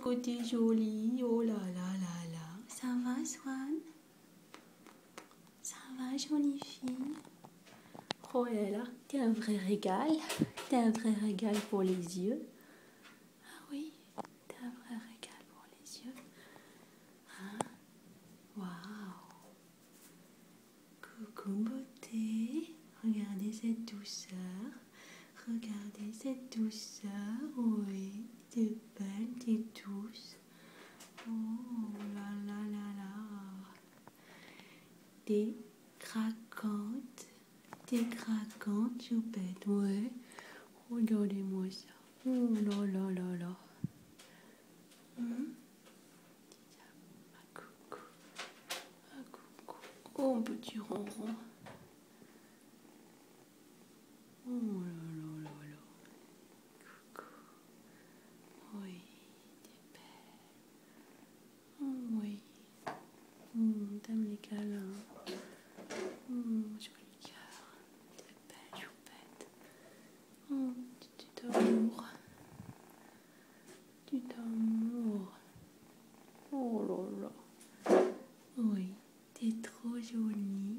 que t'es jolie. Oh là là là là. Ça va, Swan? Ça va, jolie fille? Oh là là, t'es un vrai régal. T'es un vrai régal pour les yeux. Ah oui, t'es un vrai régal pour les yeux. Hein? Waouh! Coucou beauté. Regardez cette douceur. Regardez cette douceur. Oui, t'es belle, t'es douce. Oh là là là là. T'es craquante. T'es craquante, choupette. Ouais. Regardez-moi ça. Oh là là là là. Ah, coucou. Ah, coucou. Oh, petit ronron. Oh là là là là. Coucou. Oui, t'es belle. Oh oui. T'aimes les câlins. Joli cœur. T'es belle, choupette. Oh, petit amour. Petit amour. Oh là là. Oui, t'es trop jolie.